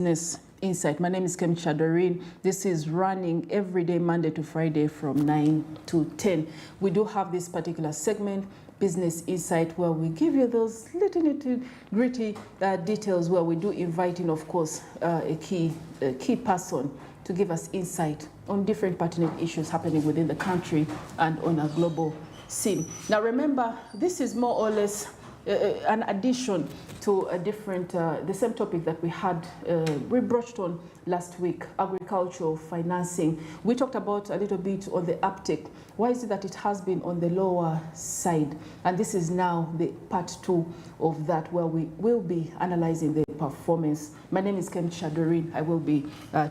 Business Insight. My name is Kemcha Doreen. This is running every day, Monday to Friday from 9 to 10. We do have this particular segment, Business Insight, where we give you those little nitty-gritty details, where we do invite in, of course, a key person to give us insight on different pertinent issues happening within the country and on a global scene. Now remember, this is more or less an addition to a different, the same topic that we brushed on last week, agricultural financing. We talked about a little bit on the uptake. Why is it that it has been on the lower side? And this is now the part 2 of that, where we will be analyzing the performance. My name is Kemcha Doreen. I will be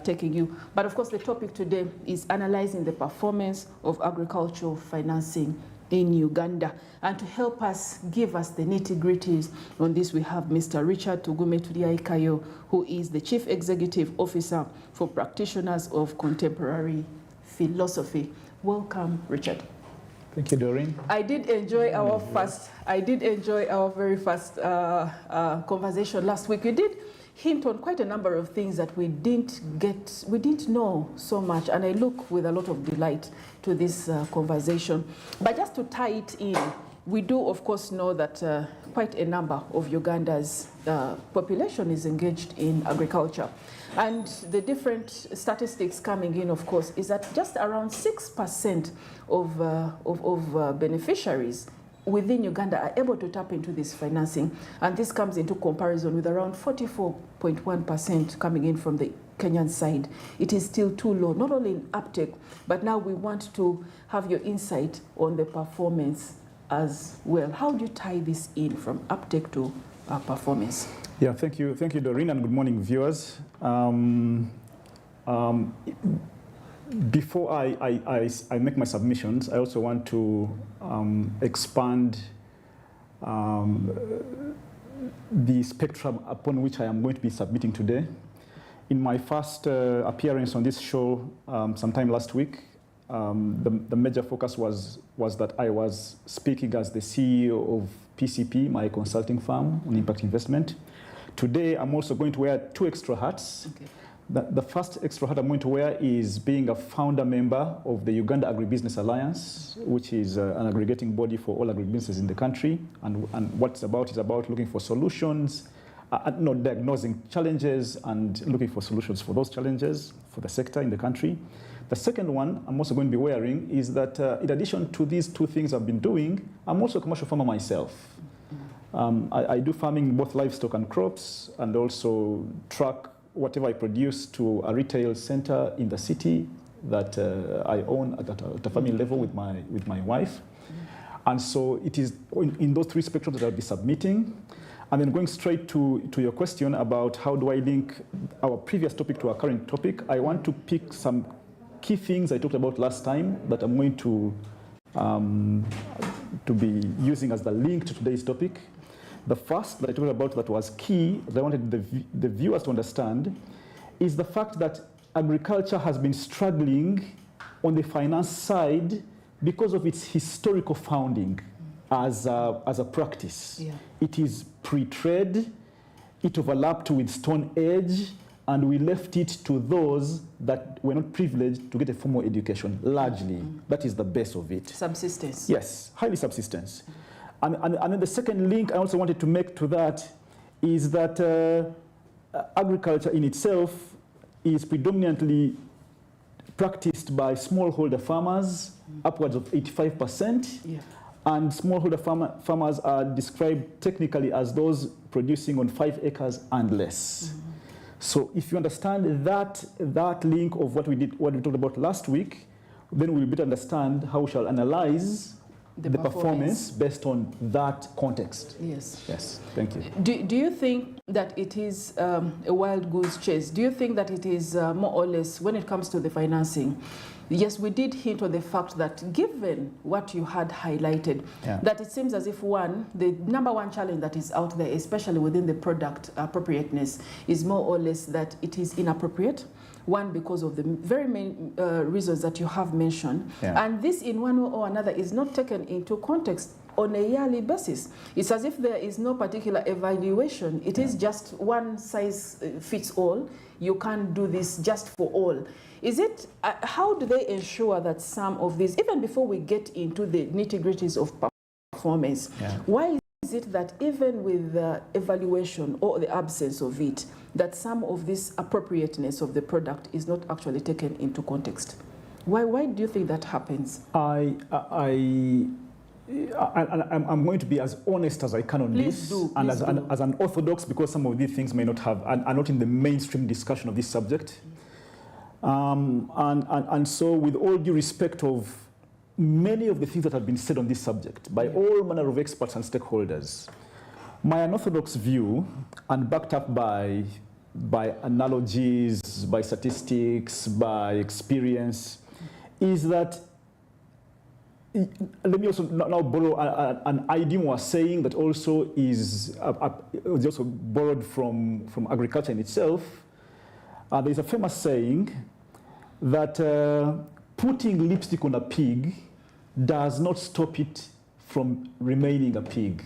taking you. But of course, the topic today is analyzing the performance of agricultural financing in Uganda. And to help us, give us the nitty-gritties on this, we have Mr. Richard Tugume Tuliaikayo, who is the Chief Executive Officer for Practitioners of Contemporary Philosophy. Welcome, Richard. Thank you, Doreen. I did enjoy our very first conversation last week. We did hint on quite a number of things that we didn't know so much, and I look with a lot of delight to this conversation. But just to tie it in, we do of course know that quite a number of Uganda's population is engaged in agriculture, and the different statistics coming in, of course, is that just around 6% of beneficiaries within Uganda are able to tap into this financing, and this comes into comparison with around 44.1% coming in from the Kenyan side. It is still too low, not only in uptake, but now we want to have your insight on the performance as well. How do you tie this in from uptake to performance? Yeah, thank you, Doreen, and good morning, viewers. Before I make my submissions, I also want to expand the spectrum upon which I am going to be submitting today. In my first appearance on this show sometime last week, the major focus was that I was speaking as the CEO of PCP, my consulting firm on impact investment. Today, I'm also going to wear 2 extra hats. Okay. The first extra hat I'm going to wear is being a founder member of the Uganda Agribusiness Alliance, which is an aggregating body for all agribusinesses in the country. And what it's about is about looking for solutions, not diagnosing challenges and looking for solutions for those challenges for the sector in the country. The second one I'm also going to be wearing is that in addition to these 2 things I've been doing, I'm also a commercial farmer myself. I do farming, both livestock and crops, and also truck whatever I produce to a retail center in the city that I own at a family level with my wife. And so it is in those 3 spectrums that I'll be submitting. And then going straight to your question about how do I link our previous topic to our current topic, I want to pick some key things I talked about last time that I'm going to be using as the link to today's topic. The first that I talked about that was key, that I wanted the viewers to understand, is the fact that agriculture has been struggling on the finance side because of its historical founding as a practice. Yeah. It is pre-trade, it overlapped with Stone Age, and we left it to those that were not privileged to get a formal education, largely. That is the base of it. Subsistence. Yes, highly subsistence. And then the second link I also wanted to make to that is that agriculture in itself is predominantly practiced by smallholder farmers, upwards of 85%. Yeah. And smallholder farmers are described technically as those producing on 5 acres and less. So if you understand that link of what we talked about last week, then we'll better understand how we shall analyze the performance based on that context. Yes. Yes, thank you. Do you think that it is a wild goose chase? Do you think that it is more or less, when it comes to the financing, yes, we did hint on the fact that given what you had highlighted, that it seems as if the number one challenge that is out there, especially within the product appropriateness, is more or less that it is inappropriate. One, because of the very main reasons that you have mentioned. And this, in one way or another, is not taken into context on a yearly basis. It's as if there is no particular evaluation. It is just one size fits all. You can't do this just for all. Is it, how do they ensure that some of these, even before we get into the nitty-gritties of performance, why is it that even with the evaluation or the absence of it, that some of this appropriateness of the product is not actually taken into context? Why do you think that happens? I'm going to be as honest as I can on this, and as an orthodox, because some of these things may not have are not in the mainstream discussion of this subject. And so, with all due respect of many of the things that have been said on this subject by all manner of experts and stakeholders, my unorthodox view, and backed up by analogies, by statistics, by experience, is that, let me also now borrow an idiom we're saying that also is also borrowed from agriculture in itself. There's a famous saying that putting lipstick on a pig does not stop it from remaining a pig,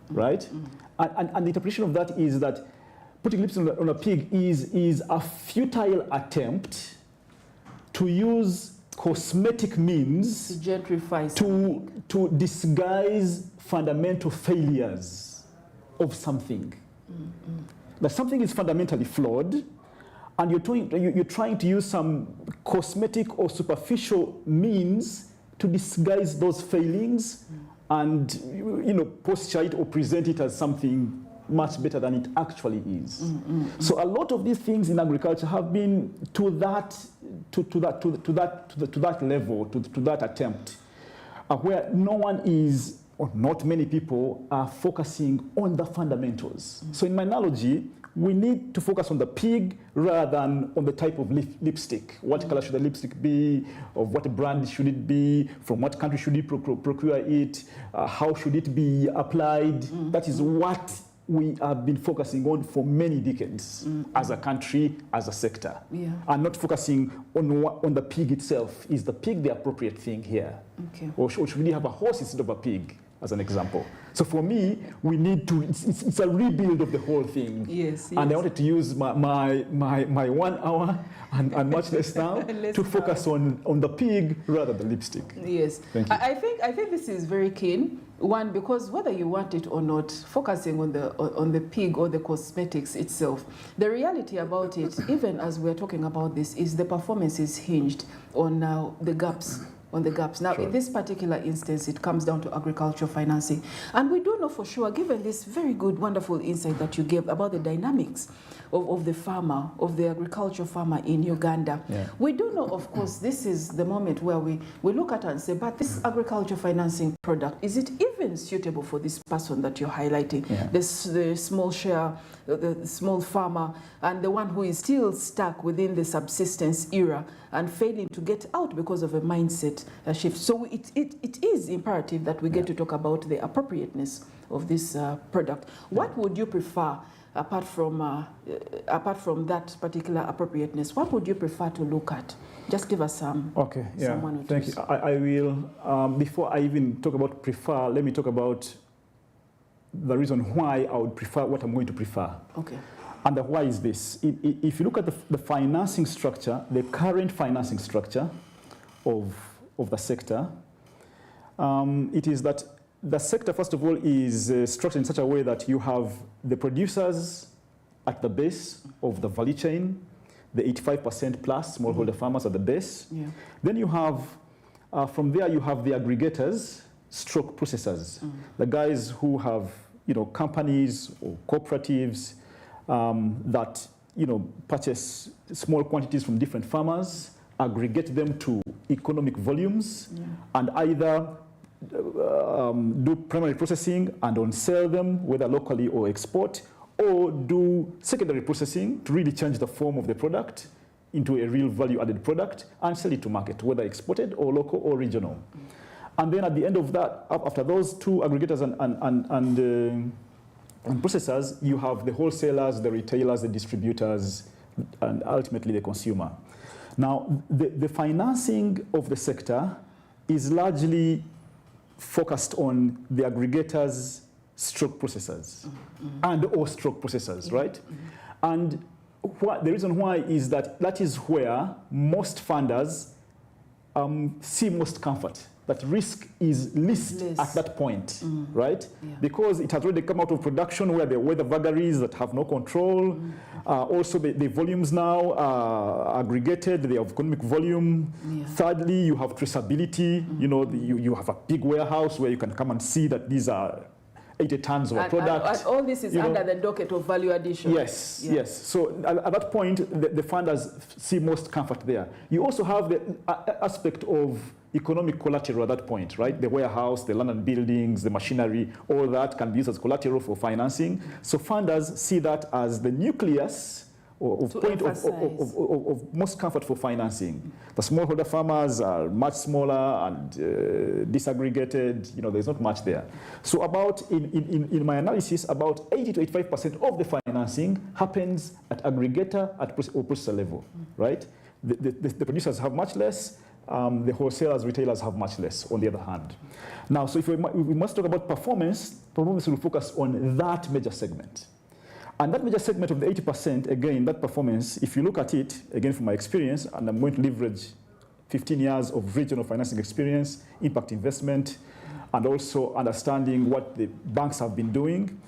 right? And the interpretation of that is that putting lipstick on a pig is a futile attempt to use cosmetic means to gentrify to disguise fundamental failures of something. That something is fundamentally flawed, and you're trying to use some cosmetic or superficial means to disguise those failings and posture it or present it as something much better than it actually is. So a lot of these things in agriculture have been to that level, to that attempt, where no one is, or not many people, are focusing on the fundamentals. So in my analogy, we need to focus on the pig rather than on the type of lipstick. What color should the lipstick be? Of what brand should it be? From what country should you procure it? How should it be applied? That is what we have been focusing on for many decades as a country, as a sector. And not focusing on the pig itself. Is the pig the appropriate thing here? Or should we have a horse instead of a pig, as an example? So for me, we need to, it's a rebuild of the whole thing. And I wanted to use my 1 hour and much less now to focus on the pig rather than the lipstick. Thank you. I think this is very keen. One, because whether you want it or not, focusing on the pig or the cosmetics itself, the reality about it, even as we're talking about this, is the performance is hinged on the gaps. Now, in this particular instance, it comes down to agricultural financing. And we do know for sure, given this very good, wonderful insight that you gave about the dynamics of the farmer, of the agricultural farmer in Uganda, we do know, of course, this is the moment where we look at it and say, but this agricultural financing product, is it even suitable for this person that you're highlighting? The small share, the small farmer, and the one who is still stuck within the subsistence era and failing to get out because of a mindset shift. So it is imperative that we get to talk about the appropriateness of this product. What would you prefer, apart from that particular appropriateness, what would you prefer to look at? Just give us some. Okay, thank you. I will, before I even talk about prefer, let me talk about the reason why I would prefer what I'm going to prefer. And the why is this. If you look at the financing structure, the current financing structure of the sector, it is that the sector, first of all, is structured in such a way that you have the producers at the base of the value chain, the 85% plus smallholder farmers at the base. Then you have, from there, you have the aggregators, stroke processors, the guys who have, companies or cooperatives that, purchase small quantities from different farmers, aggregate them to economic volumes, and either do primary processing and on-sell them, whether locally or export, or do secondary processing to really change the form of the product into a real value-added product and sell it to market, whether exported or local or regional. And then at the end of that, after those two aggregators and processors, you have the wholesalers, the retailers, the distributors, and ultimately the consumer. Now, the financing of the sector is largely focused on the aggregators, stroke processors, and or stroke processors, right? And the reason why is that is where most funders see most comfort. That risk is least at that point, right? Yeah. Because it has already come out of production where there were the vagaries that have no control. Also, the volumes now are aggregated, they have economic volume. Yeah. Thirdly, you have traceability. You know, you have a big warehouse where you can come and see that these are 80 tons of a product. And all this is under the docket of value addition. Yes, yeah. Yes. So at that point, the funders see most comfort there. You also have the aspect of economic collateral at that point, right? The warehouse, the land and buildings, the machinery, all that can be used as collateral for financing. So funders see that as the nucleus of most comfort for financing. The smallholder farmers are much smaller and disaggregated. You know, there's not much there. So in my analysis, about 80 to 85% of the financing happens at aggregator or processor level, right? The producers have much less. The wholesalers, retailers have much less, on the other hand. Now, so if we must talk about performance will focus on that major segment. And that major segment of the 80%, again, that performance, if you look at it, again, from my experience, and I'm going to leverage 15 years of regional financing experience, impact investment, and also understanding what the banks have been doing,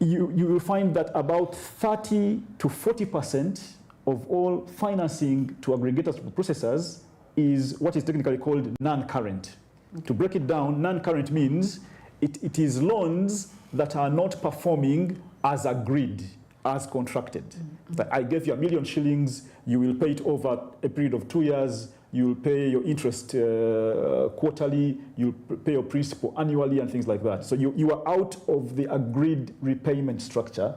you will find that about 30 to 40% of all financing to aggregators to processors is what is technically called non-current. Okay. To break it down, non-current means it is loans that are not performing as agreed, as contracted. That I gave you ₦1 million, you will pay it over a period of 2 years, you will pay your interest quarterly, you will pay your principal annually and things like that. So you are out of the agreed repayment structure,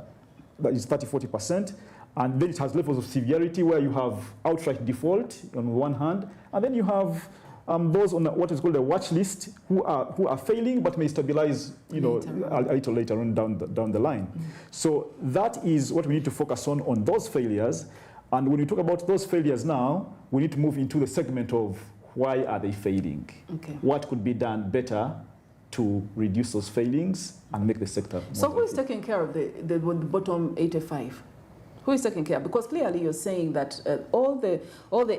that is 30-40%. And then it has levels of severity where you have outright default on one hand, and then you have those on what is called a watch list who are failing but may stabilize, you know, a little later on down the line. So that is what we need to focus on those failures. And when we talk about those failures now, we need to move into the segment of why are they failing? Okay. What could be done better to reduce those failings and make the sector more So who is taking care of the bottom 85? Who is taking care? Because clearly you're saying that all the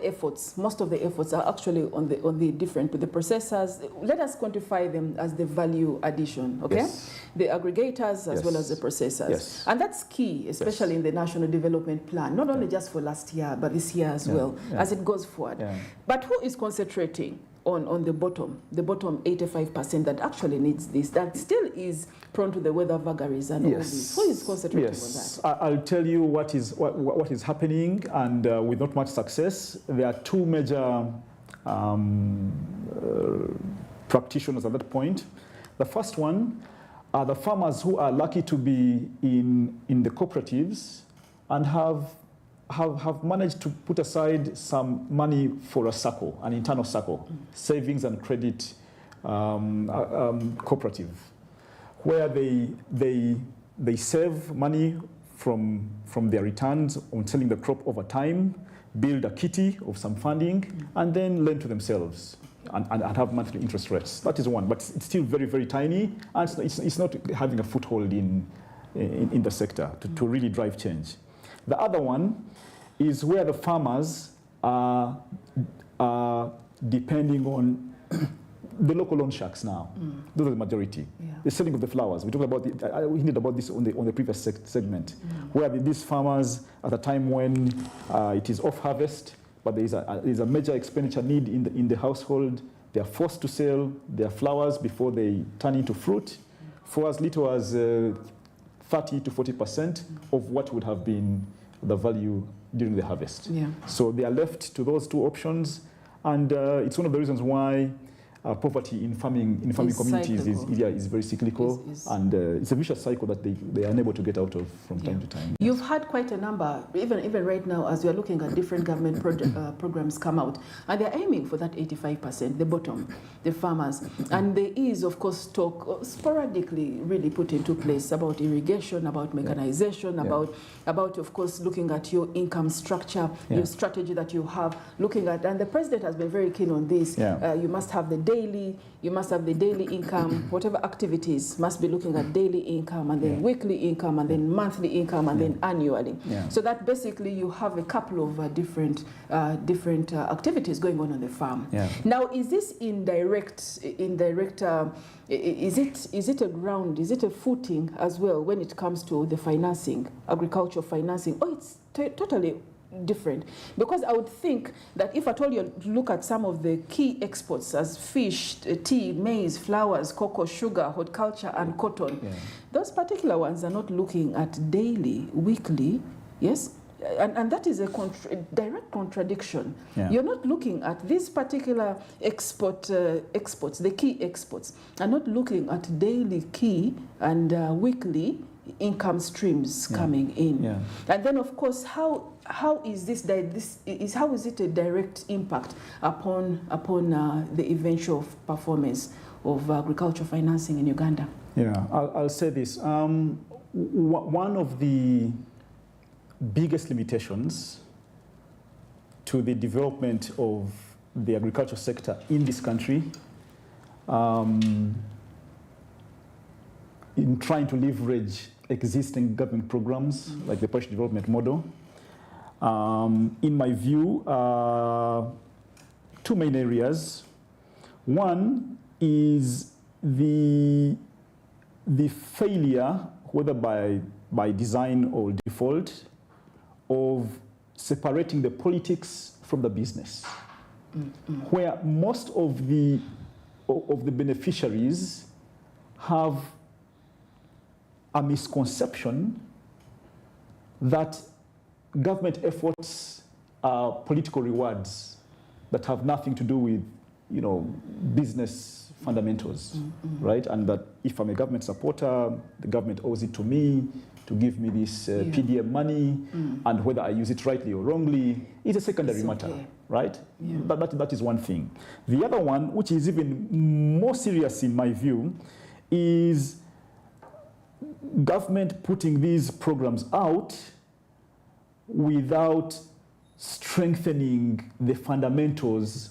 efforts, most of the efforts are actually on the different, with the processors. Let us quantify them as the value addition, okay? Yes. The aggregators as well as the processors. Yes. And that's key, especially in the National Development Plan, not only just for last year, but this year as well, as it goes forward. Yeah. But who is concentrating on the bottom 85% that actually needs this, that still is prone to the weather vagaries and all this? Who is concentrating on that? I'll tell you what is happening, and with not much success. There are two major practitioners at that point. The first one are the farmers who are lucky to be in the cooperatives and have managed to put aside some money for a SACCO, an internal SACCO, savings and credit cooperative, where they save money from their returns on selling the crop over time, build a kitty of some funding, and then lend to themselves and have monthly interest rates. That is one, but it's still very, very tiny, and it's not having a foothold in the sector to really drive change. The other one is where the farmers are depending on the local loan sharks now. Those are the majority. Yeah. The selling of the flowers. We talked about we hinted about this on the previous segment, where these farmers at a time when it is off harvest, but there is a major expenditure need in the household. They are forced to sell their flowers before they turn into fruit for as little as 30 to 40% of what would have been the value during the harvest. Yeah. So they are left to those two options, and it's one of the reasons why poverty in farming communities is very cyclical, and it's a vicious cycle that they are unable to get out of from time to time. You've had quite a number, even right now, as we are looking at different government programs come out, and they're aiming for that 85%, the bottom, the farmers. And there is, of course, talk sporadically really put into place about irrigation, about mechanization, about, of course, looking at your income structure, your strategy that you have, looking at, and the president has been very keen on this. You must have the daily, you must have the daily income, whatever activities must be looking at daily income, and then weekly income, and then monthly income, and then annually. So that basically you have a couple of different activities going on the farm. Now, is this indirect, is it a ground, is it a footing as well when it comes to the financing, agricultural financing? Oh, it's totally different, because I would think that if at all you look at some of the key exports as fish, tea, maize, flowers, cocoa, sugar, horticulture, and cotton, those particular ones are not looking at daily, weekly, yes, and that is a direct contradiction. You're not looking at these particular exports, the key exports are not looking at daily, key, and weekly income streams coming in. And then, of course, how is how is it a direct impact upon the eventual performance of agricultural financing in Uganda? I'll say this. One of the biggest limitations to the development of the agriculture sector in this country, in trying to leverage existing government programs like the Polish Development Model, in my view, two main areas. One is the failure, whether by design or default, of separating the politics from the business, where most of the beneficiaries have a misconception that government efforts are political rewards that have nothing to do with, business fundamentals, right? And that if I'm a government supporter, the government owes it to me to give me this PDM money, and whether I use it rightly or wrongly is a secondary matter, right? But that is one thing. The other one, which is even more serious in my view, is government putting these programs out without strengthening the fundamentals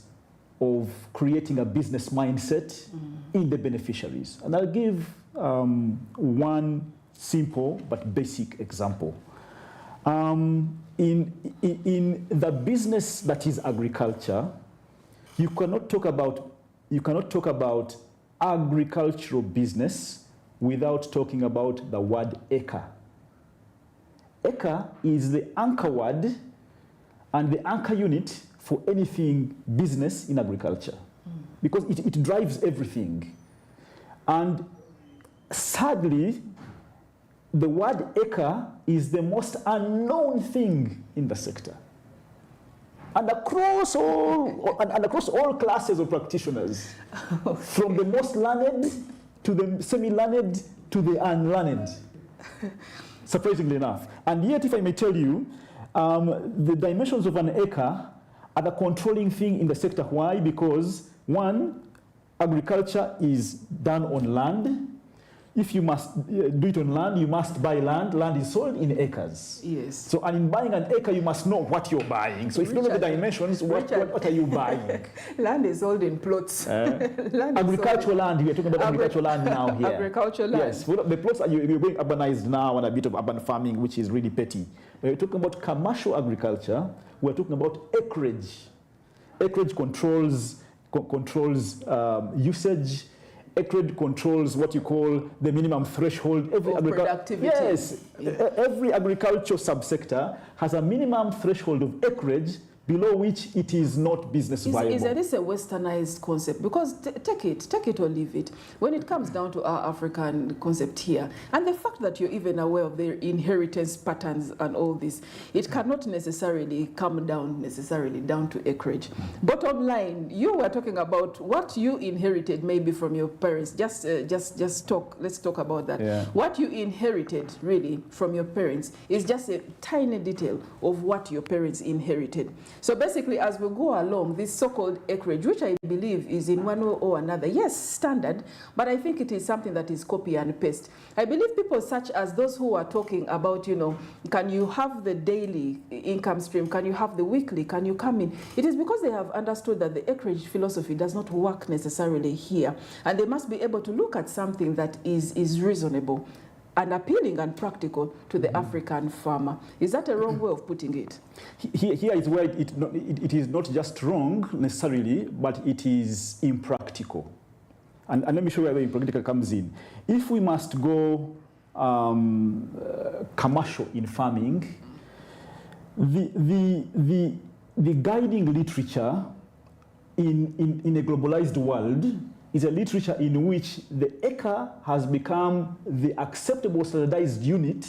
of creating a business mindset in the beneficiaries. And I'll give one simple but basic example. In the business that is agriculture, you cannot talk about agricultural business without talking about the word acre. Acre is the anchor word and the anchor unit for anything business in agriculture, because it drives everything. And sadly, the word acre is the most unknown thing in the sector. And across all classes of practitioners, from the most learned to the semi-learned to the unlearned, surprisingly enough. And yet, if I may tell you, the dimensions of an acre are the controlling thing in the sector. Why? Because one, agriculture is done on land. If you must do it on land, you must buy land. Land is sold in acres. Yes. So, and in buying an acre, you must know what you're buying. So, if you don't know the dimensions, what are you buying? Land is sold in plots. Agricultural land, we are talking about agricultural land now here. Agricultural land. Yes, the plots are you're going urbanized now, and a bit of urban farming, which is really petty. When we're talking about commercial agriculture, we're talking about acreage. Acreage controls usage. Acreage controls what you call the minimum threshold. Productivity. Yes, every agricultural subsector has a minimum threshold of acreage below which it is not business viable. Is this a westernized concept? Because take it or leave it. When it comes down to our African concept here, and the fact that you're even aware of their inheritance patterns and all this, it cannot necessarily come down to acreage. Bottom line, you were talking about what you inherited maybe from your parents. Let's talk about that. Yeah. What you inherited really from your parents is just a tiny detail of what your parents inherited. So basically, as we go along, this so-called acreage, which I believe is in one way or another, yes, standard, but I think it is something that is copy and paste. I believe people such as those who are talking about, you know, can you have the daily income stream? Can you have the weekly? Can you come in? It is because they have understood that the acreage philosophy does not work necessarily here. And they must be able to look at something that is reasonable and appealing and practical to the African farmer. Is that a wrong way of putting it? Here is where it is not just wrong necessarily, but it is impractical. And let me show you where the impractical comes in. If we must go commercial in farming, the guiding literature in a globalized world is a literature in which the acre has become the acceptable standardized unit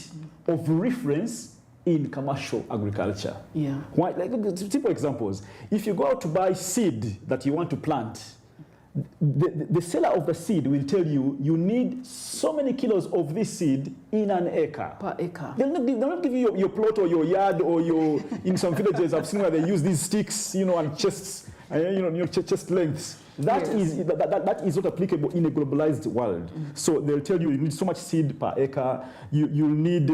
of reference in commercial agriculture. Yeah. Why? Like simple examples. If you go out to buy seed that you want to plant, the seller of the seed will tell you you need so many kilos of this seed in an acre. Per acre. They'll not give you your plot or your yard or your. In some villages, I've seen where they use these sticks, you know, and chests, chest lengths. That is not applicable in a globalized world. So they'll tell you need so much seed per acre. You'll need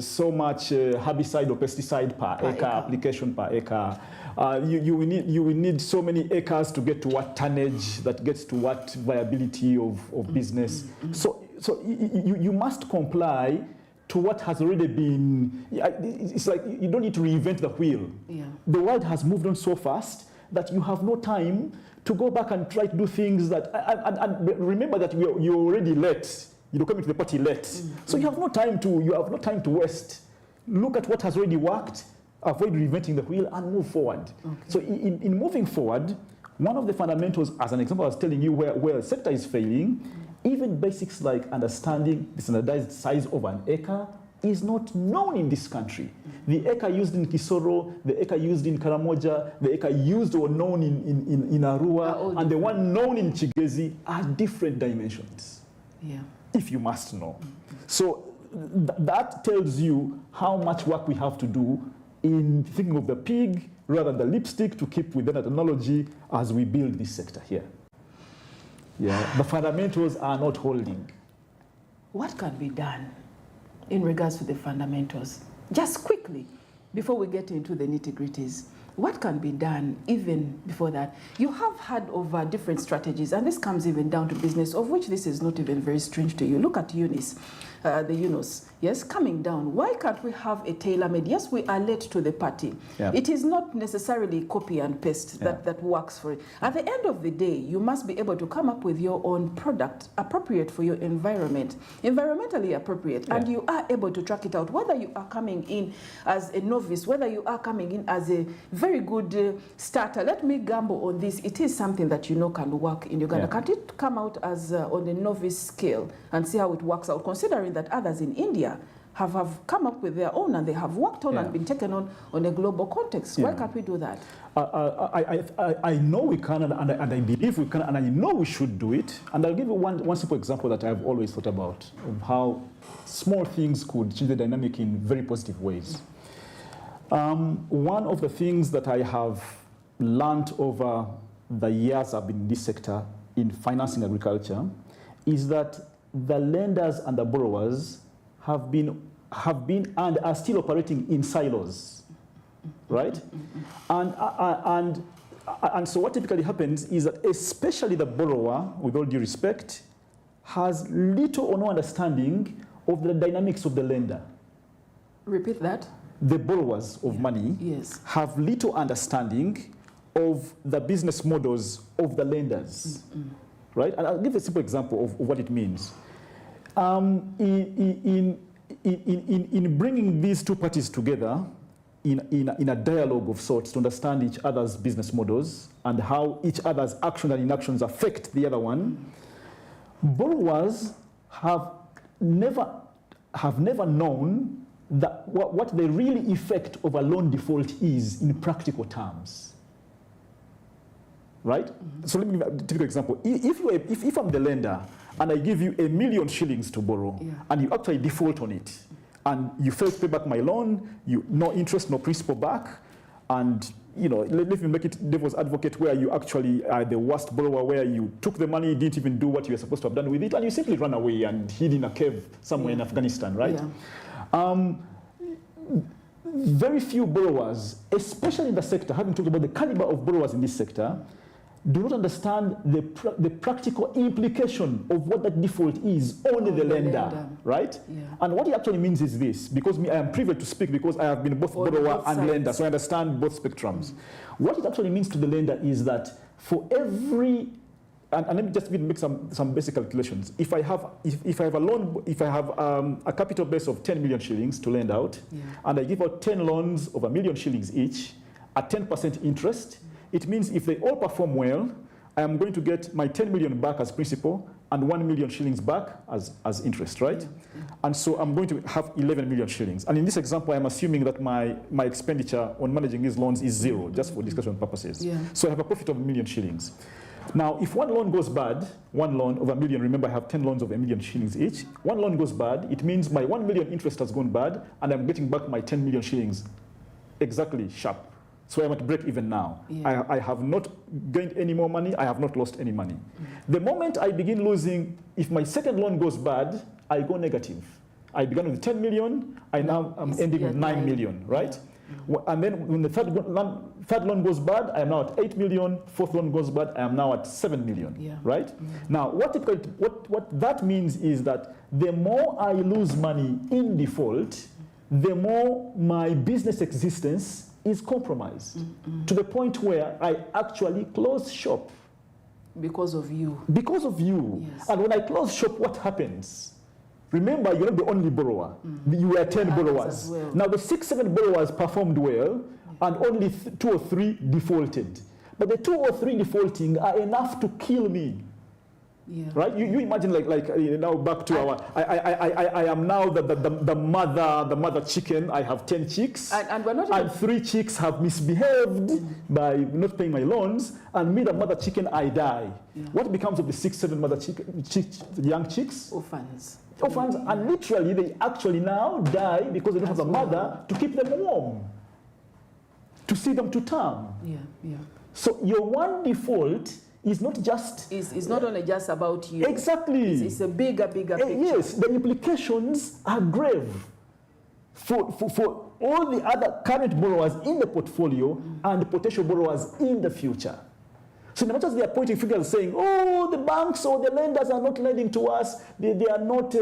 so much herbicide or pesticide per acre, application per acre. You will need so many acres to get to what tonnage that gets to what viability of business. So you must comply to what has already been. It's like you don't need to reinvent the wheel. Yeah. The world has moved on so fast that you have no time to go back and try to do things that, and remember that you're already late. You're coming to the party late. So you have no time to waste. Look at what has already worked, avoid reinventing the wheel, and move forward. Okay. So in moving forward, one of the fundamentals, as an example, I was telling you where the sector is failing, even basics like understanding the standardized size of an acre is not known in this country. The acre used in Kisoro, the acre used in Karamoja, the acre used or known in Arua, and the one known in Chigezi are different dimensions. Yeah. If you must know. So that tells you how much work we have to do in thinking of the pig rather than the lipstick, to keep with that analogy, as we build this sector here. Yeah. The fundamentals are not holding. What can be done in regards to the fundamentals? Just quickly, before we get into the nitty-gritties, what can be done even before that? You have had over different strategies, and this comes even down to business, of which this is not even very strange to you. Look at Eunice, the Yunus, yes, coming down. Why can't we have a tailor-made? Yes, we are late to the party. Yeah. It is not necessarily copy and paste that works for it. At the end of the day, you must be able to come up with your own product appropriate for your environment, environmentally appropriate, and you are able to track it out, whether you are coming in as a novice, whether you are coming in as a very good starter. Let me gamble on this. It is something that you know can work in Uganda. Can't it come out as on the novice scale and see how it works out, considering that others in India have come up with their own and they have worked on and been taken on a global context? Why can't we do that? I know we can, and I believe we can, and I know we should do it. And I'll give you one simple example that I've always thought about, of how small things could change the dynamic in very positive ways. One of the things that I have learned over the years I've been in this sector in financing agriculture is that the lenders and the borrowers have been and are still operating in silos, right? And so what typically happens is that especially the borrower, with all due respect, has little or no understanding of the dynamics of the lender. Repeat that. The borrowers of money have little understanding of the business models of the lenders, right? And I'll give a simple example of what it means. In bringing these two parties together in a dialogue of sorts to understand each other's business models and how each other's actions and inactions affect the other one, borrowers have never known that what the real effect of a loan default is in practical terms, right? So let me give a typical example. If I'm the lender and I give you $1 million shillings to borrow, and you actually default on it, and you fail to pay back my loan, no interest, no principal back, And let me make it devil's advocate, where you actually are the worst borrower, where you took the money, didn't even do what you were supposed to have done with it, and you simply ran away and hid in a cave somewhere in Afghanistan, right? Yeah. Very few borrowers, especially in the sector, having talked about the caliber of borrowers in this sector, do not understand the practical implication of what that default is on the lender, right? Yeah. And what it actually means is this, because I am privileged to speak because I have been both borrower and lender, so I understand both spectrums. What it actually means to the lender is that for every, and let me just make some basic calculations. If I have a loan, if I have a capital base of 10 million shillings to lend out, and I give out 10 loans of 1 million shillings each at 10% interest, it means if they all perform well, I am going to get my 10 million back as principal and 1 million shillings back as interest, right? Yeah. And so I'm going to have 11 million shillings. And in this example, I'm assuming that my expenditure on managing these loans is zero, just for discussion purposes. Yeah. So I have a profit of 1 million shillings. Now, if one loan goes bad, one loan of 1 million, remember I have 10 loans of 1 million shillings each, one loan goes bad, it means my 1 million interest has gone bad, and I'm getting back my 10 million shillings exactly sharp. So I'm at break even now. Yeah. I have not gained any more money. I have not lost any money. The moment I begin losing, if my second loan goes bad, I go negative. I began with 10 million. I now am ending with 9 million, right? Yeah. And then when the third loan goes bad, I am now at 8 million. Fourth loan goes bad, I am now at 7 million, right? Now, what that means is that the more I lose money in default, the more my business existence is compromised to the point where I actually close shop. Because of you. Because of you. Yes. And when I close shop, what happens? Remember, you're not the only borrower. You were 10 borrowers. Well. Now, the 6-7 borrowers performed well, and only 2 or 3 defaulted. But the 2 or 3 defaulting are enough to kill me. Yeah. Right? You imagine now back to I am now the mother chicken. I have 10 chicks, and we're not even, 3 chicks have misbehaved by not paying my loans, and me, the mother chicken, I die. Yeah. What becomes of the 6-7 mother young chicks? Orphans. Orphans, and literally they actually now die because they don't have a mother to keep them warm, to see them to term. Yeah, yeah. So your one default is not just... It's not only just about you. Exactly. It's a bigger picture. Yes, the implications are grave for all the other current borrowers in the portfolio and potential borrowers in the future. So not just they are pointing fingers saying, oh, the banks or the lenders are not lending to us, they are not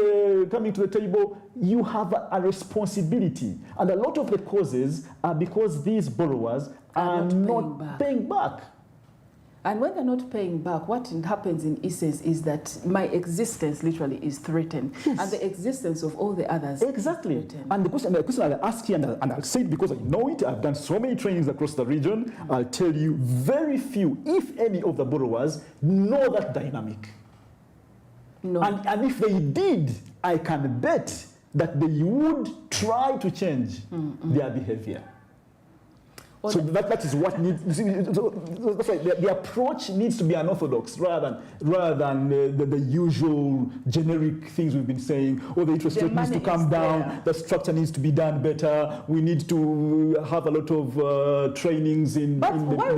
coming to the table. You have a responsibility. And a lot of the causes are because these borrowers are not paying back. And when they're not paying back, what happens in essence is that my existence literally is threatened. Yes. And the existence of all the others exactly. is threatened. And the question I'll ask you, and I'll say it because I know it, I've done so many trainings across the region, I'll tell you very few, if any, of the borrowers know that dynamic. No. And if they did, I can bet that they would try to change their behavior. So that is what needs. That's right. The approach needs to be unorthodox rather than the usual generic things we've been saying. Oh, the interest rate needs to come down. The structure needs to be done better. We need to have a lot of trainings in. But why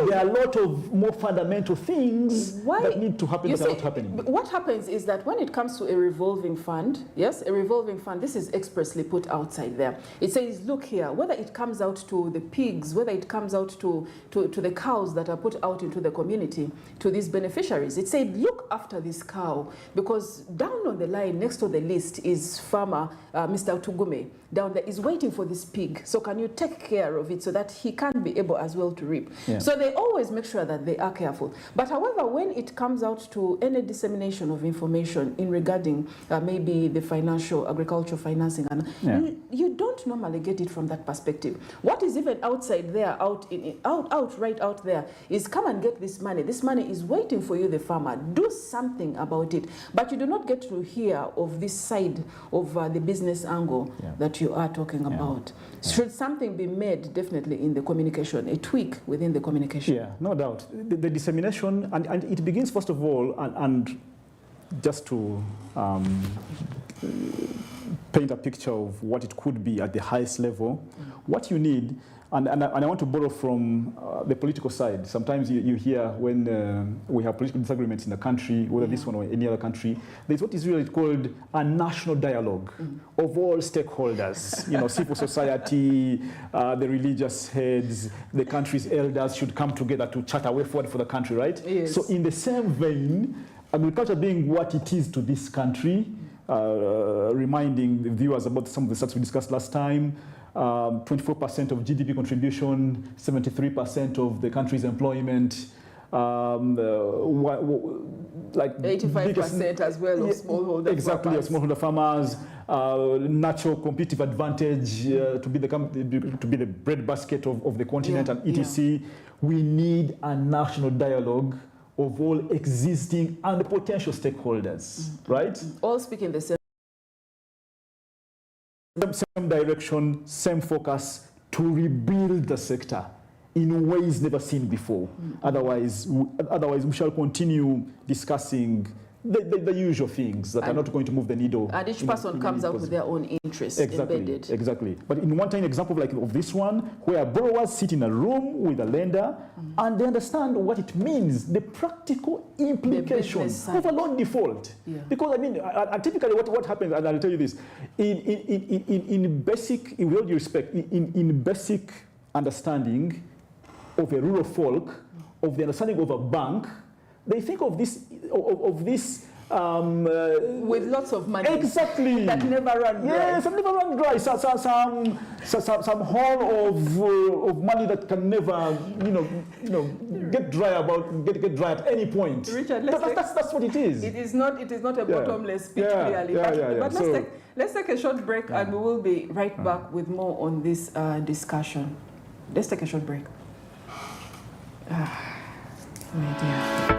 there are a lot of more fundamental things that need to happen that are not happening. What happens is that when it comes to a revolving fund, yes, a revolving fund. This is expressly put outside there. It says, look here, whether it comes out to the pigs, whether it comes out to the cows that are put out into the community, to these beneficiaries. It said, look after this cow, because down on the line next to the list is farmer Mr. Tugume. Down there is waiting for this pig. So can you take care of it so that he can be able as well to reap? Yeah. So they always make sure that they are careful. But however, when it comes out to any dissemination of information in regarding maybe the financial, agricultural financing, and you don't normally get it from that perspective. What is even outside there, right out there, is come and get this money. This money is waiting for you, the farmer. Do something about it. But you do not get to hear of this side of the business angle that you are talking about. Should something be made, definitely, in the communication, a tweak within the communication? Yeah, no doubt. The dissemination, and it begins, first of all, and just to paint a picture of what it could be at the highest level, what you need, and I want to borrow from the political side. Sometimes you hear when we have political disagreements in the country, whether this one or any other country, there's what is really called a national dialogue of all stakeholders. You know, civil society, the religious heads, the country's elders should come together to chart a way forward for the country, right? Yes. So in the same vein, agriculture being what it is to this country, reminding the viewers about some of the stats we discussed last time, 24% of GDP contribution, 73% of the country's employment, like 85% as well of smallholder exactly, farmers. Of smallholder farmers, natural competitive advantage to be the breadbasket of the continent and etc. Yeah. We need a national dialogue of all existing and potential stakeholders, right? All speaking the same direction, same focus to rebuild the sector in ways never seen before. Otherwise we shall continue discussing the usual things that are not going to move the needle. And each person comes out with their own interests embedded. Exactly. But in one tiny example of this one, where borrowers sit in a room with a lender and they understand what it means, the practical implications of a loan default. Yeah. Because I mean, typically what happens, and I'll tell you this, in basic, with all due respect, in basic understanding of a rural folk, of the understanding of a bank, they think of this with lots of money. Exactly. That never run dry. Yes, that never run dry. Some haul of money that can never, get dry at any point. Richard, that's what it is. It is not a bottomless pit, clearly. But let's take a short break, and we will be right back with more on this discussion. Let's take a short break. My dear.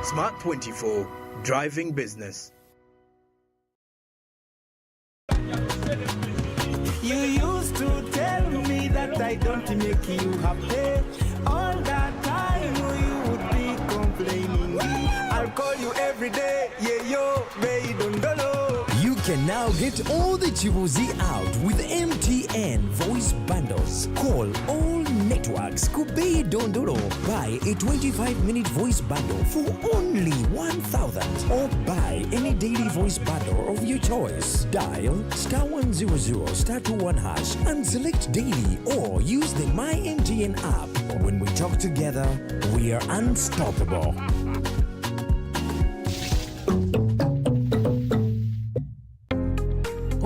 Smart 24, driving business. You used to tell me that I don't make you happy. All that time you would be complaining. I'll call you every day, You can now get all the Chibuzi out with MTN voice bundles. Call all networks, Kubei Dondoro. Buy a 25-minute voice bundle for only 1,000, or buy any daily voice bundle of your choice. Dial *100 *21# and select daily, or use the My MTN app. When we talk together, we are unstoppable.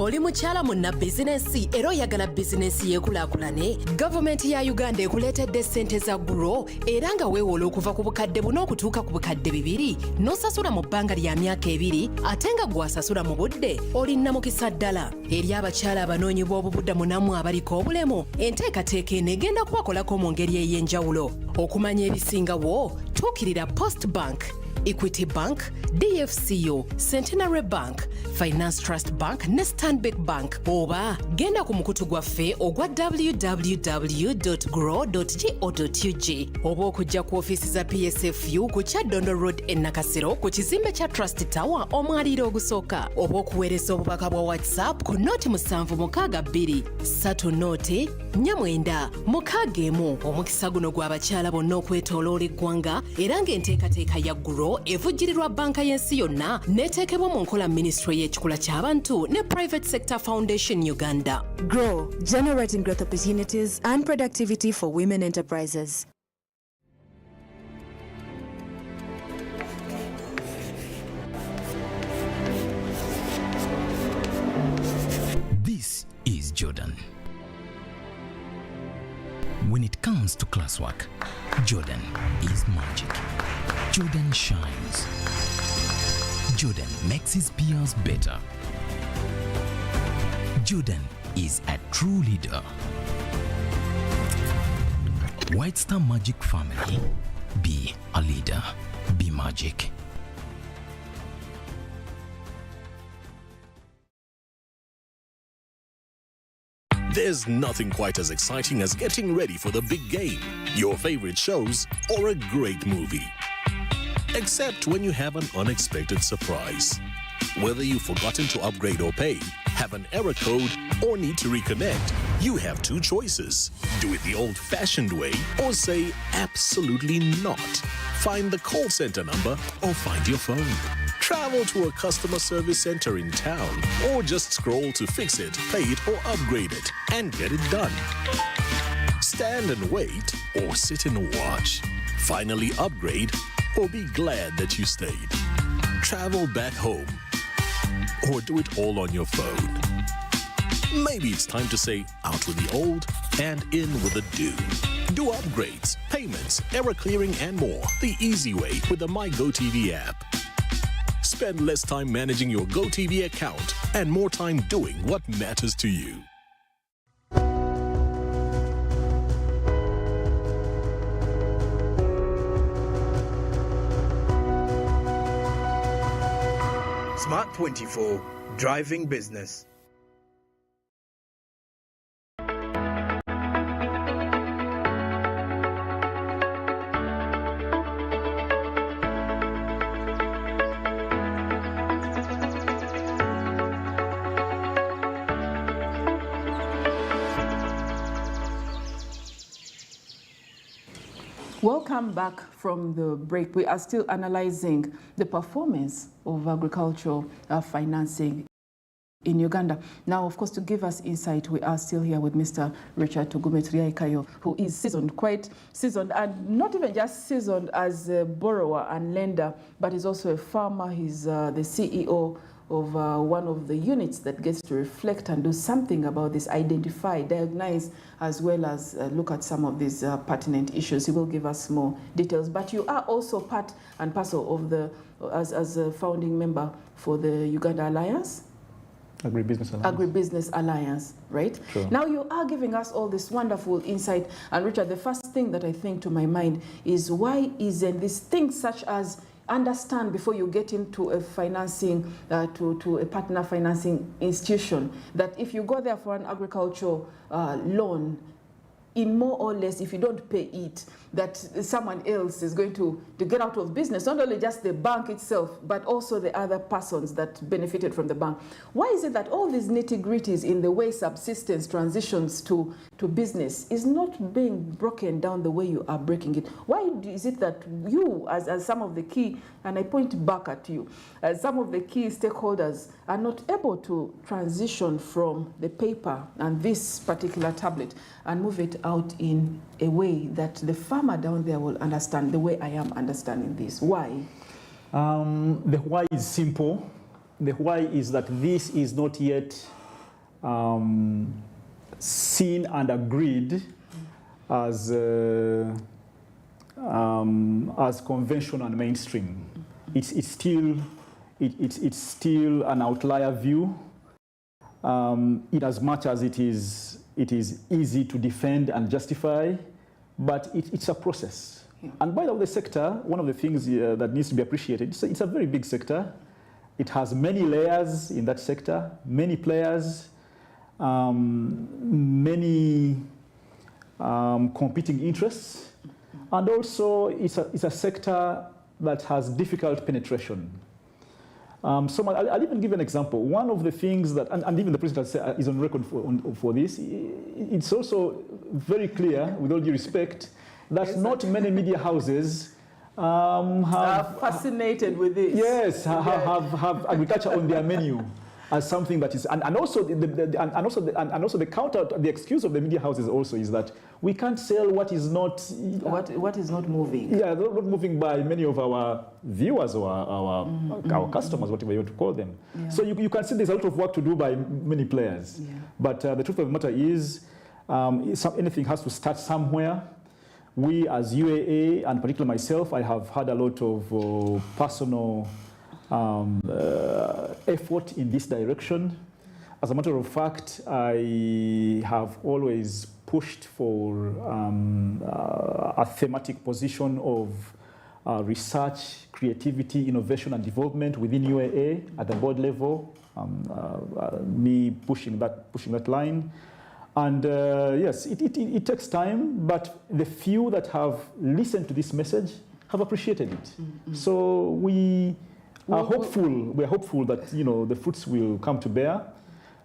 Oli mukyala munna bizinesi era oyagala bizinesi yeekulakulane, gavumenti ya Uganda ekuleetedde ssente za Grow era nga weewola okuva ku bukadde buno okutuuka ku bukadde 2 n'osasula mu bbanga lya myaka 2 ate nga gw'asasula mu budde olina mukisa ddala. Eri abakyala abanoonyi b'obubudamu nammwe abaliko obulemu, enteekateeka eno egenda kubakolako mu ngeri ey'enjawulo. Okumanya ebisingawo, tuukirira Post Bank, Equity Bank, DFCO, Centenary Bank, Finance Trust Bank ne Stanbic Bank, oba genda ku mukutu gwaffe ogwa www.grow.go.ug oba okujja ku ofiisi za PSFU ku Kyaddondo Road e Nakasero ku kizimbe kya Trust Tower omwaliiro ogusooka, oba okuweereza obubaka bwa WhatsApp ku nooti 7623 3 nooti 4961. Omukisa guno gw'abakyala bonna okwetooloola eggwanga era ng'enteekateeka ya Grow evujjirirwa banka y'ensi yonna n'eteekebwa mu nkola Ministry y'ekikula ky'abantu ne Private Sector Foundation Uganda. Grow, generating growth opportunities and productivity for women enterprises. This is Jordan. When it comes to classwork, Jordan is magic. Jordan shines. Jordan makes his peers better. Jordan is a true leader. White Star Magic family. Be a leader. Be magic. There's nothing quite as exciting as getting ready for the big game, your favorite shows, or a great movie. Except when you have an unexpected surprise. Whether you've forgotten to upgrade or pay, have an error code, or need to reconnect, you have two choices. Do it the old-fashioned way or say absolutely not. Find the call center number or find your phone. Travel to a customer service center in town or just scroll to fix it, pay it or upgrade it and get it done. Stand and wait or sit and watch. Finally upgrade or be glad that you stayed. Travel back home or do it all on your phone. Maybe it's time to say out with the old and in with the new. Do upgrades, payments, error clearing and more the easy way with the MyGoTV app. Spend less time managing your GoTV account and more time doing what matters to you. Smart 24, driving business. Welcome back from the break. We are still analyzing the performance of agricultural financing in Uganda. Now, of course, to give us insight, we are still here with Mr. Richard Tugume Triaikayo, who is seasoned, quite seasoned, and not even just seasoned as a borrower and lender, but he's also a farmer. He's the CEO of one of the units that gets to reflect and do something about this, identify, diagnose, as well as look at some of these pertinent issues. He will give us more details. But you are also part and parcel of the, as a founding member for the Uganda Alliance? Agribusiness Alliance. Agribusiness Alliance, right? Sure. Now you are giving us all this wonderful insight. And Richard, the first thing that I think to my mind is why isn't these things such as understand before you get into a financing, to a partner financing institution, that if you go there for an agricultural loan, in more or less, if you don't pay it, that someone else is going to get out of business, not only just the bank itself, but also the other persons that benefited from the bank. Why is it that all these nitty-gritties in the way subsistence transitions to business is not being broken down the way you are breaking it? Why is it that you, as some of the key, and I point back at you, as some of the key stakeholders are not able to transition from the paper and this particular tablet and move it out in a way that the farmer down there will understand the way I am understanding this? Why? The why is simple. The why is that this is not yet seen and agreed as conventional and mainstream. It's still an outlier view, in as much as it is easy to defend and justify, but it's a process. Yeah. And by the way, the sector, one of the things that needs to be appreciated, it's a very big sector. It has many layers in that sector, many players, many competing interests, and also it's a sector that has difficult penetration. So I'll even give an example. One of the things that, and even the president is on record for this, it's also very clear, with all due respect, that yes, not many media houses are fascinated with this. Yes, have agriculture on their menu as something that is, and also the counter, the excuse of the media houses also is that we can't sell what is not what is not moving. Yeah, not moving by many of our viewers or our customers, whatever you want to call them. Yeah. So you can see there's a lot of work to do by many players. Yeah. But the truth of the matter is, anything has to start somewhere. We as UAA, and particularly myself, I have had a lot of personal effort in this direction. As a matter of fact, I have always pushed for a thematic position of research, creativity, innovation, and development within UAA at the board level. Me pushing that line, and yes, it takes time, but the few that have listened to this message have appreciated it. So we are hopeful that the fruits will come to bear,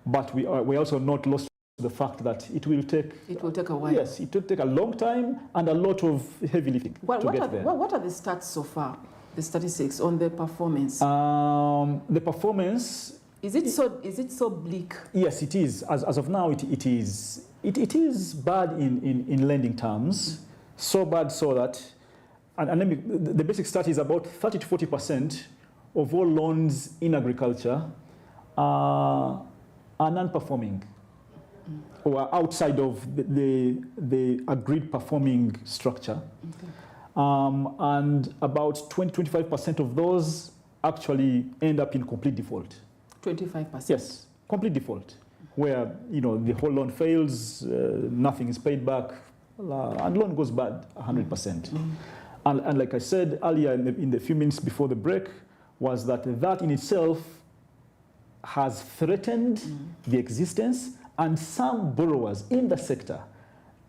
but we're also not lost to the fact that it will take a while. Yes, it will take a long time and a lot of heavy lifting to get there. What are the stats so far, the statistics on the performance? The performance. Is it so bleak? Yes, it is. As of now, it is bad in lending terms. So bad so that, the basic stat is about 30 to 40% of all loans in agriculture are non-performing or outside of the agreed performing structure. Okay. And about 20-25% of those actually end up in complete default. 25%? Yes, complete default, where the whole loan fails, nothing is paid back, and loan goes bad 100%. And like I said earlier in the few minutes before the break, was that in itself has threatened the existence, and some borrowers in the sector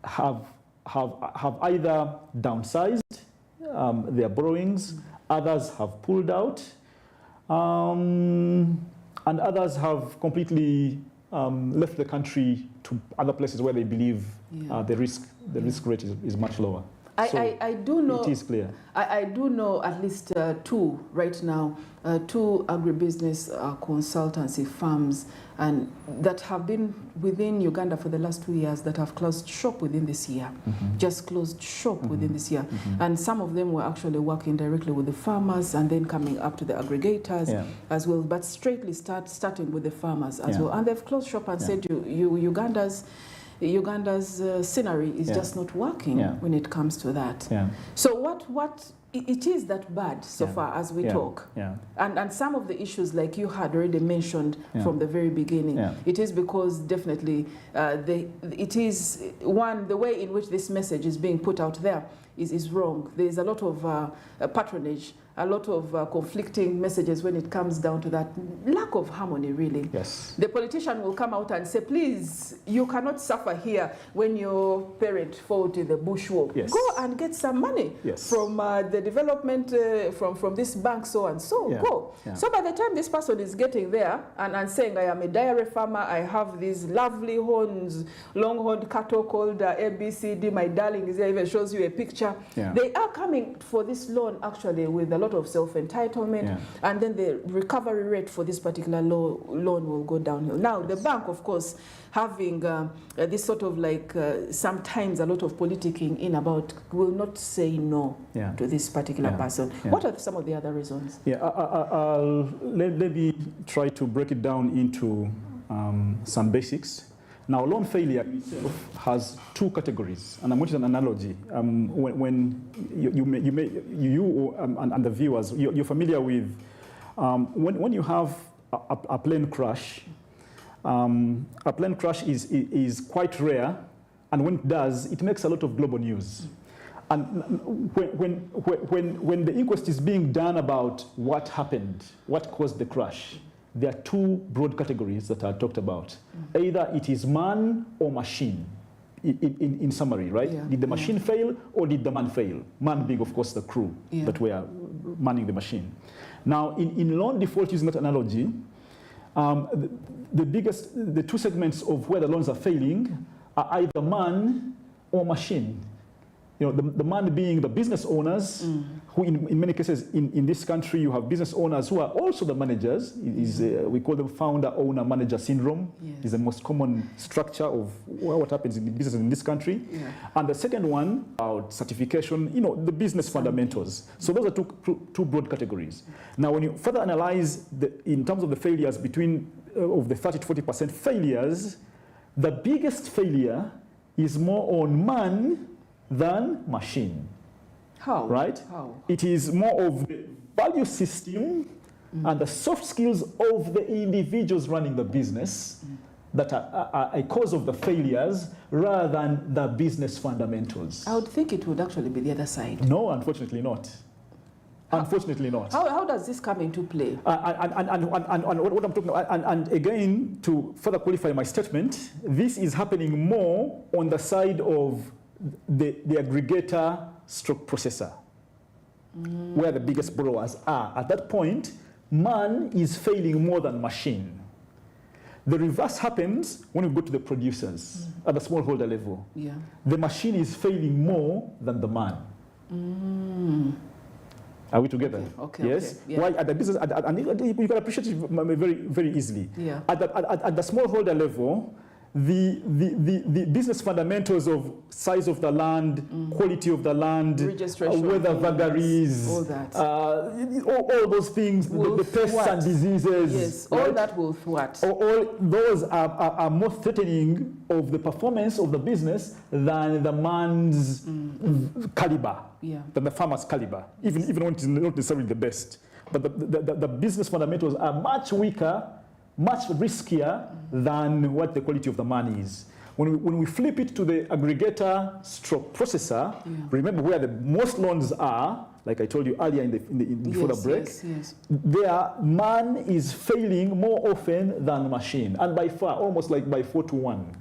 have either downsized their borrowings, others have pulled out, and others have completely left the country to other places where they believe the risk rate is much lower. I do know. It is clear. I do know at least two right now, two agribusiness consultancy firms, and that have been within Uganda for the last 2 years that have closed shop within this year, just closed shop within this year, and some of them were actually working directly with the farmers and then coming up to the aggregators as well, but straightly starting with the farmers as well, and they've closed shop and said Uganda's scenery is just not working when it comes to that. So what it is that bad so far as we talk. And some of the issues, like you had already mentioned from the very beginning, it is because definitely it is the way in which this message is being put out there is wrong. There is a lot of patronage, a lot of conflicting messages when it comes down to that lack of harmony, really. Yes. The politician will come out and say, please, you cannot suffer here when your parent fought in the bush war. Yes. Go and get some money from the development, from this bank, so and so. Go. So by the time this person is getting there and saying, I am a dairy farmer, I have these lovely horns, long-horned cattle called ABCD, my darling is there, even shows you a picture. They are coming for this loan actually with a lot of self-entitlement, and then the recovery rate for this particular loan will go downhill. Now, the bank, of course, having this sort of like sometimes a lot of politicking in about, will not say no to this particular person. What are some of the other reasons? Let me try to break it down into some basics. Now, loan failure itself has two categories, and I'm going to use an analogy. When you and the viewers, you're familiar with when you have a plane crash. A plane crash is quite rare, and when it does, it makes a lot of global news. And when the inquest is being done about what happened, what caused the crash, there are two broad categories that are talked about. Either it is man or machine, in summary, right? Did the machine fail or did the man fail? Man being, of course, the crew that were manning the machine. Now, in loan default, using that analogy, the two segments of where the loans are failing are either man or machine. The man being the business owners, who in many cases in this country, you have business owners who are also the managers. We call them founder-owner-manager syndrome. Is the most common structure of what happens in the business in this country. And the second one, about certification, the business fundamentals. So those are two broad categories. Now, when you further analyze in terms of the failures of the 30 to 40% failures, the biggest failure is more on man than machine. How? Right? How? It is more of the value system and the soft skills of the individuals running the business that are a cause of the failures rather than the business fundamentals. I would think it would actually be the other side. No, unfortunately not. Unfortunately not. How does this come into play? And what I'm talking about, and again, to further qualify my statement, this is happening more on the side of the aggregator stroke processor, where the biggest borrowers are. At that point, man is failing more than machine. The reverse happens when we go to the producers at the smallholder level. Yeah. The machine is failing more than the man. Are we together? Okay. Yes. Okay. Yeah. Why at the business? And you can appreciate it very, very easily. Yeah. At the smallholder level, the business fundamentals of size of the land, quality of the land, registration, weather vagaries, all that, all those things, the pests and diseases. Yes, right? all that will thwart. All those are more threatening of the performance of the business than the man's caliber, than the farmer's caliber, even when it is not necessarily the best. But the business fundamentals are much weaker, much riskier than what the quality of the man is. When we flip it to the aggregator stroke processor, remember where the most loans are, like I told you earlier before the break, there man is failing more often than machine, and by far, almost like by 4 to 1.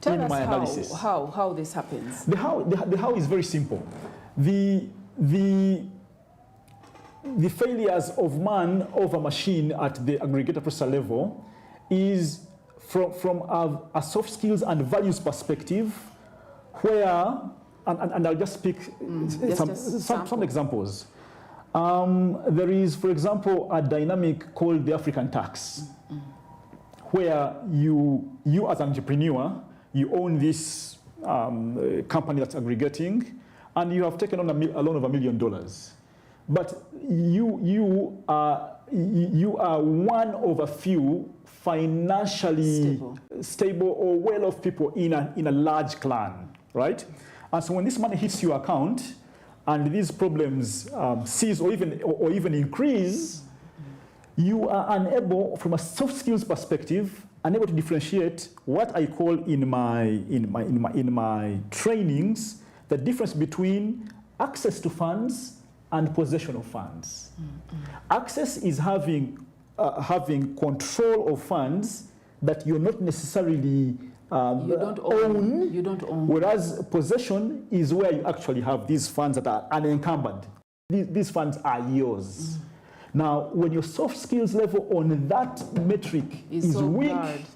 Tell us how this happens. The how is very simple. The failures of man over machine at the aggregator processor level is from a soft skills and values perspective, where, and I'll just pick some examples. There is, for example, a dynamic called the African tax, where you as an entrepreneur, you own this company that's aggregating, and you have taken on a loan of $1 million. But you are one of a few financially stable or well-off people in a large clan, right? And so when this money hits your account and these problems cease or even increase, you are unable, from a soft skills perspective, unable to differentiate what I call in my trainings the difference between access to funds and possession of funds. Access is having control of funds that you're not necessarily you don't own. Whereas possession is where you actually have these funds that are unencumbered. These funds are yours. Now, when your soft skills level on that metric is so weak,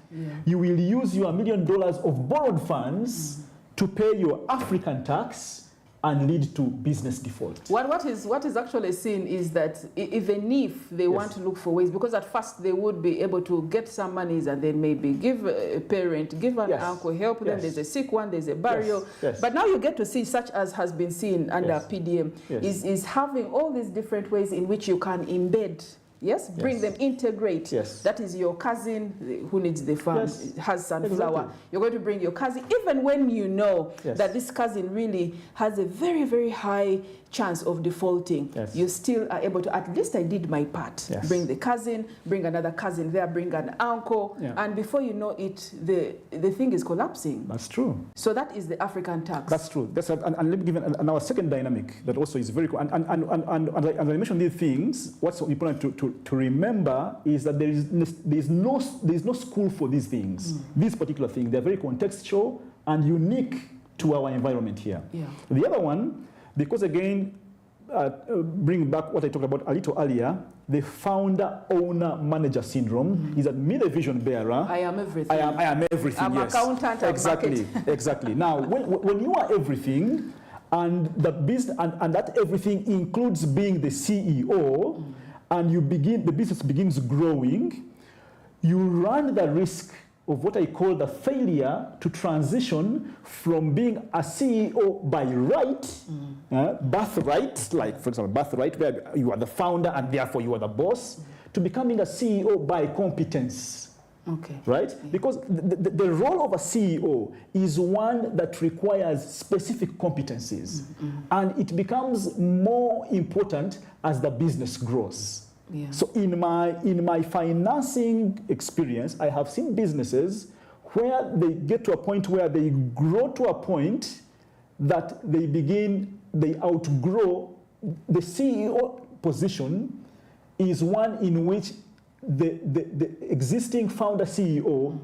you will use your $1 million of borrowed funds to pay your African tax and lead to business default. What is actually seen is that even if they want to look for ways, because at first they would be able to get some monies and then maybe give a parent, give an uncle, help them, there's a sick one, there's a burial. But now you get to see, such as has been seen under PDM, is having all these different ways in which you can embed. Bring them, integrate. That is your cousin who needs the farm, has sunflower. You're going to bring your cousin, even when you know that this cousin really has a very, very high chance of defaulting. You still are able to, at least I did my part. Bring the cousin, bring another cousin there, bring an uncle, and before you know it, the thing is collapsing. That's true. So that is the African tax. That's true. And let me give our second dynamic that also is very cool. And I mentioned these things. What's important to remember is that there's no school for these things. These particular things, they're very contextual and unique to our environment here. The other one, because again, bring back what I talked about a little earlier, the founder-owner-manager syndrome is that me, the vision bearer, I am everything. I am everything. I'm accountant. Exactly. Now, when you are everything, and the business and that everything includes being the CEO, and the business begins growing, you run the risk of what I call the failure to transition from being a CEO by right, birthright, like for example, birthright, where you are the founder and therefore you are the boss, to becoming a CEO by competence. Right? Because the role of a CEO is one that requires specific competencies, and it becomes more important as the business grows. Yeah. So in my financing experience, I have seen businesses where they get to a point where they grow to a point that they outgrow the CEO position is one in which the existing founder CEO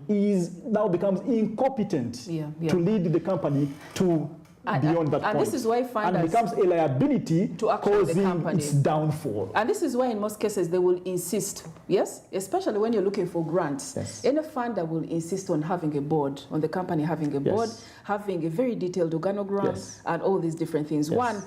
now becomes incompetent to lead the company to beyond that point. And this is why and becomes a liability to actually the causing company. its downfall. And this is why in most cases they will insist, yes, especially when you're looking for grants. Yes. Any funder will insist on having a board, on the company having a board, having a very detailed organogram, and all these different things. One,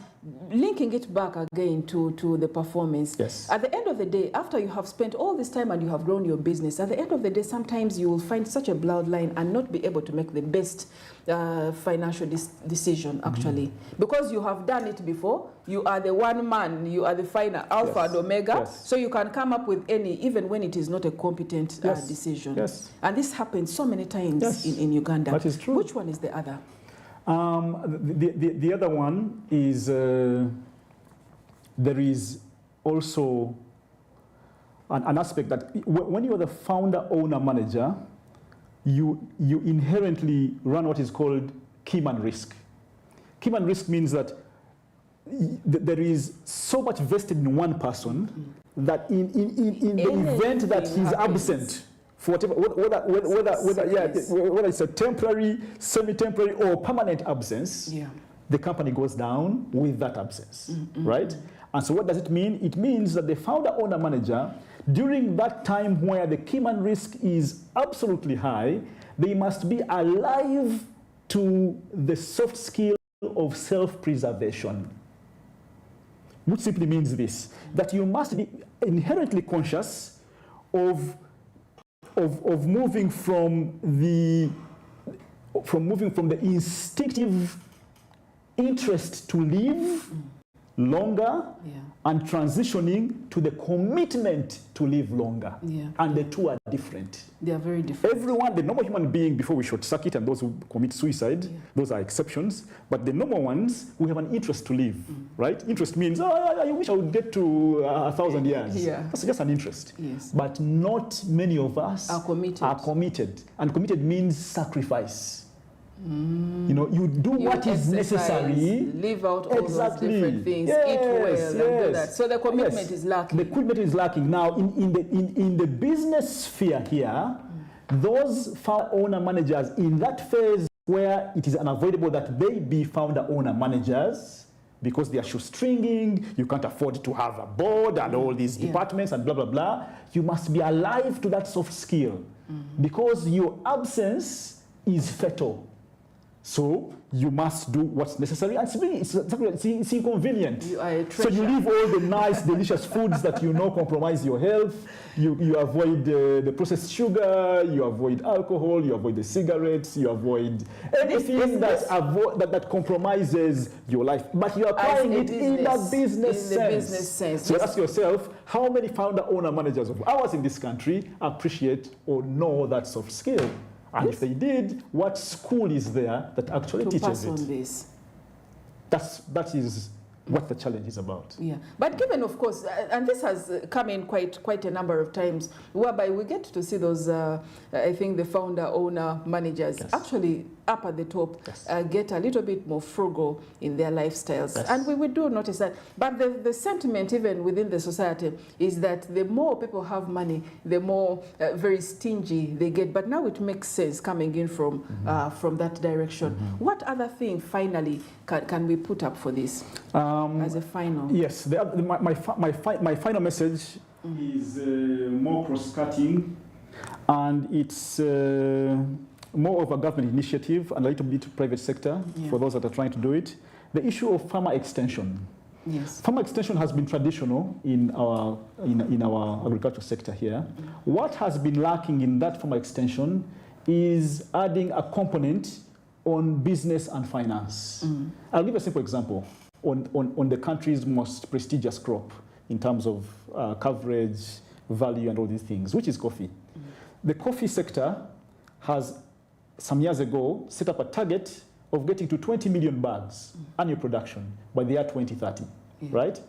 linking it back again to the performance. Yes. At the end of the day, after you have spent all this time and you have grown your business, at the end of the day, sometimes you will find such a bloodline and not be able to make the best financial decision, actually. Because you have done it before, you are the one man, you are the final alpha and omega, so you can come up with any, even when it is not a competent decision. Yes. And this happens so many times in Uganda. That is true. Which one is the other? The other one is there is also an aspect that when you are the founder, owner, manager, you inherently run what is called keyman risk. Keyman risk means that there is so much vested in one person that in the event that he's absent, for whether it's a temporary, semi-temporary, or permanent absence, the company goes down with that absence, right? And so what does it mean? It means that the founder, owner, manager, during that time where the keyman risk is absolutely high, they must be alive to the soft skill of self-preservation, which simply means this, that you must be inherently conscious of moving from the instinctive interest to live longer and transitioning to the commitment to live longer. And the two are different. They are very different. Everyone, the normal human being, before we short circuit and those who commit suicide, those are exceptions. But the normal ones, we have an interest to live, right? Interest means, I wish I would get to 1,000 years. That's just an interest. But not many of us are committed. And committed means sacrifice. You know, you do what is necessary. Live out all those different things. Eat well and do that. So the commitment is lacking. The commitment is lacking. Now, in the business sphere here, those founder owner managers in that phase where it is unavoidable that they be founder owner managers because they are shoestringing, you can't afford to have a board and all these departments and blah, blah, blah. You must be alive to that soft skill because your absence is fatal. So you must do what's necessary, and it's inconvenient. So you leave all the nice, delicious foods that you know compromise your health. You avoid the processed sugar. You avoid alcohol. You avoid the cigarettes. You avoid anything that compromises your life. But you are applying it in the business sense. So ask yourself, how many founder, owner, managers of ours in this country appreciate or know that soft skill? And if they did, what school is there that actually teaches it? This. That is what the challenge is about. But given, of course, and this has come in quite a number of times, whereby we get to see those, I think the founder, owner, managers actually up at the top get a little bit more frugal in their lifestyles. And we do notice that. But the sentiment even within the society is that the more people have money, the more very stingy they get. But now it makes sense coming in from that direction. What other thing, finally, can we put up for this as a final? Yes, my final message is more cross-cutting, and it's more of a government initiative and a little bit private sector for those that are trying to do it. The issue of farmer extension. Farmer extension has been traditional in our agricultural sector here. What has been lacking in that farmer extension is adding a component on business and finance. I'll give a simple example on the country's most prestigious crop in terms of coverage, value, and all these things, which is coffee. The coffee sector has, some years ago, set up a target of getting to 20 million bags annual production by the year 2030, right?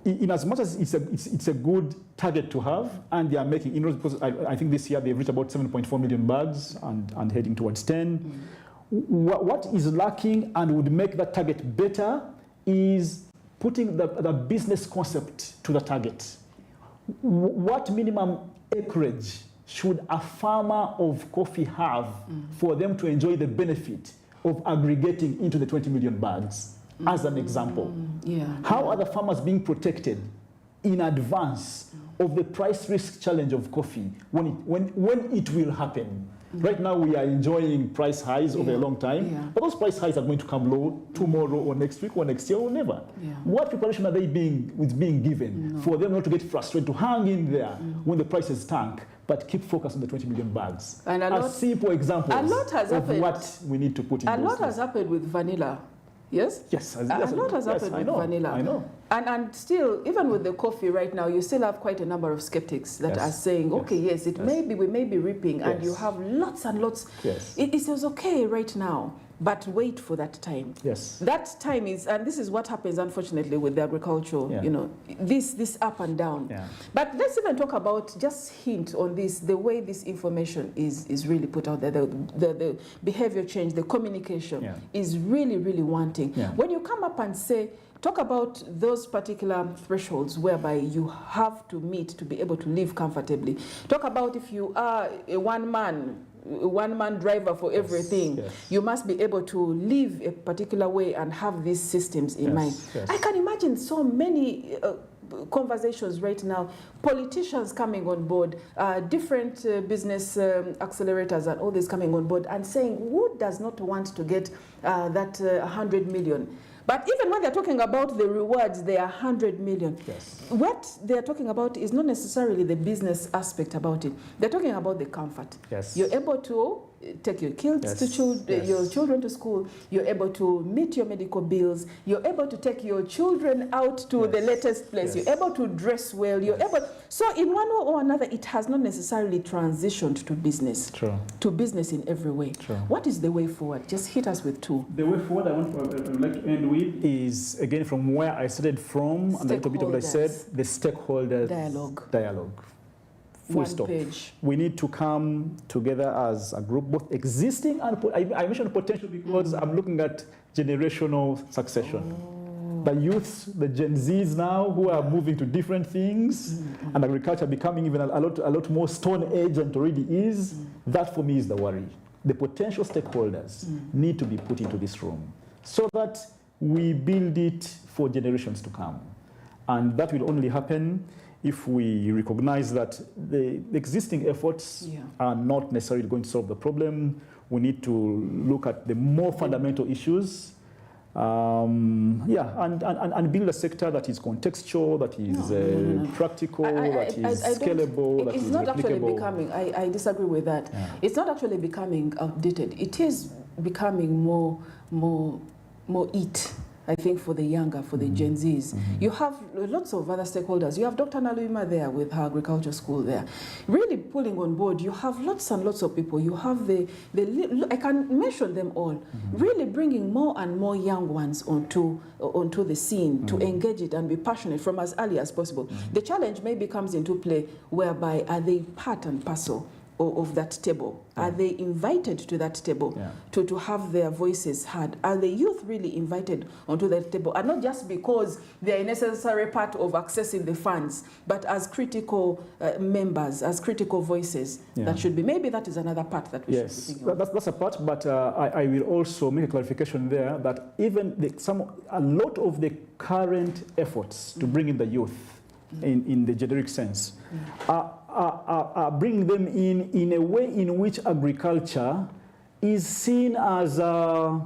in as much as it's a good target to have, and they are making inroads, because I think this year they've reached about 7.4 million bags and heading towards 10. What is lacking and would make that target better is putting the business concept to the target. What minimum acreage should a farmer of coffee have for them to enjoy the benefit of aggregating into the 20 million bags, as an example? How are the farmers being protected in advance of the price risk challenge of coffee when it will happen? Right now we are enjoying price highs over a long time, but those price highs are going to come low tomorrow or next week or next year or never. What preparation are they being given for them not to get frustrated, to hang in there when the prices tank, but keep focused on the 20 million bags? And a simple example of what we need to put in. A lot has happened with vanilla. Yes? Yes. A lot has happened with vanilla. I know. And still, even with the coffee right now, you still have quite a number of skeptics that are saying, okay, yes, we may be reaping, and you have lots and lots. It is okay right now, but wait for that time. That time is, and this is what happens, unfortunately, with the agricultural, you know, this up and down. But let's even talk about, just hint on this, the way this information is really put out there, the behavior change, the communication is really, really wanting. When you come up and say, talk about those particular thresholds whereby you have to meet to be able to live comfortably. Talk about if you are a one-man driver for everything, you must be able to live a particular way and have these systems in mind. I can imagine so many conversations right now, politicians coming on board, different business accelerators and all this coming on board and saying, who does not want to get that 100 million? But even when they're talking about the rewards, they are 100 million. What they're talking about is not necessarily the business aspect about it. They're talking about the comfort. You're able to take your kids to your children to school. You're able to meet your medical bills. You're able to take your children out to the latest place. You're able to dress well. You're able. So in one way or another, it has not necessarily transitioned to business. To business in every way. What is the way forward? Just hit us with two. The way forward I would like to end with is, again, from where I started from, and a little bit of what I said, the stakeholders dialogue. Full stop. We need to come together as a group, both existing and I mentioned potential because I'm looking at generational succession. The youths, the Gen Zs now, who are moving to different things, and agriculture becoming even a lot more stone age than it already is. That for me is the worry. The potential stakeholders need to be put into this room so that we build it for generations to come. And that will only happen if we recognize that the existing efforts are not necessarily going to solve the problem. We need to look at the more fundamental issues, and build a sector that is contextual, that is practical, that is scalable, that is replicable. It's not actually becoming, I disagree with that. It's not actually becoming outdated. It is becoming more it. I think for the younger, for the Gen Zs. You have lots of other stakeholders. You have Dr. Naluima there with her agriculture school there. Really pulling on board, you have lots and lots of people. You have I can mention them all, really bringing more and more young ones onto the scene to engage it and be passionate from as early as possible. The challenge maybe comes into play whereby are they part and parcel of that table? Are they invited to that table to have their voices heard? Are the youth really invited onto that table? And not just because they are a necessary part of accessing the funds, but as critical members, as critical voices that should be. Maybe that is another part that we should be thinking of. That's a part, but I will also make a clarification there that even a lot of the current efforts to bring in the youth in the generic sense are bringing them in a way in which agriculture is seen as a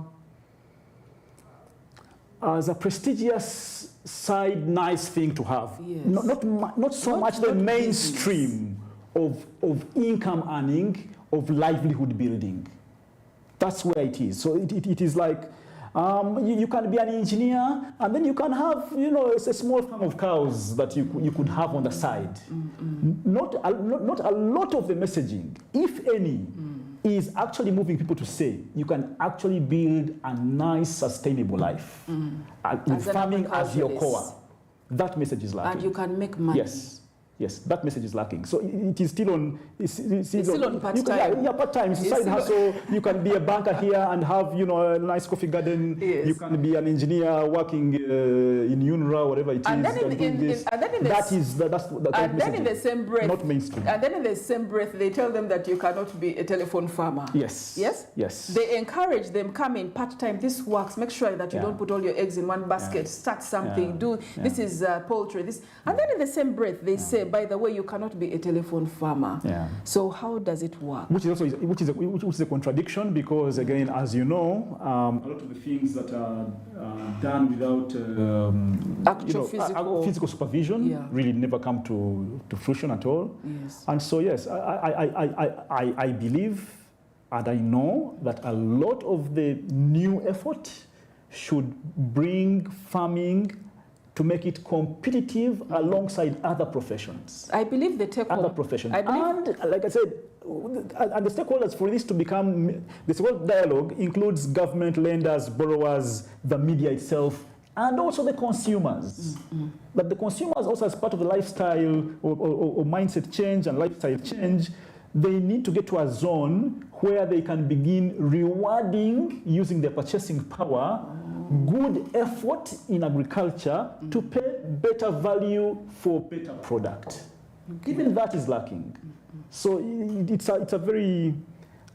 prestigious side, nice thing to have. Not so much the mainstream of income earning, of livelihood building. That's where it is. So it is like you can be an engineer, and then you can have, it's a small farm of cows that you could have on the side. Not a lot of the messaging, if any, is actually moving people to say you can actually build a nice, sustainable life with farming as your core. That message is lacking. And you can make money. Yes. Yes, that message is lacking. So it is still on. It's still on part-time. Yeah, part-time. It's a side hustle. You can be a banker here and have a nice coffee garden. Yes. You can be an engineer working in UNRWA, whatever it is. And then in the same breath, not mainstream. And then in the same breath, they tell them that you cannot be a telephone farmer. Yes. Yes. Yes. They encourage them, come in part-time. This works. Make sure that you don't put all your eggs in one basket. Start something. This is poultry. And then in the same breath, they say, by the way, you cannot be a telephone farmer. Yeah. So how does it work? Which is a contradiction, because again, as you know, a lot of the things that are done without actual physical supervision really never come to fruition at all. Yes. And so yes, I believe and I know that a lot of the new effort should bring farming to make it competitive alongside other professions. I believe the tech other professions. And like I said, and the stakeholders for this to become, this whole dialogue includes government, lenders, borrowers, the media itself, and also the consumers. But the consumers also, as part of the lifestyle or mindset change and lifestyle change, they need to get to a zone where they can begin rewarding, using their purchasing power, good effort in agriculture to pay better value for better product. Even that is lacking. So it's a very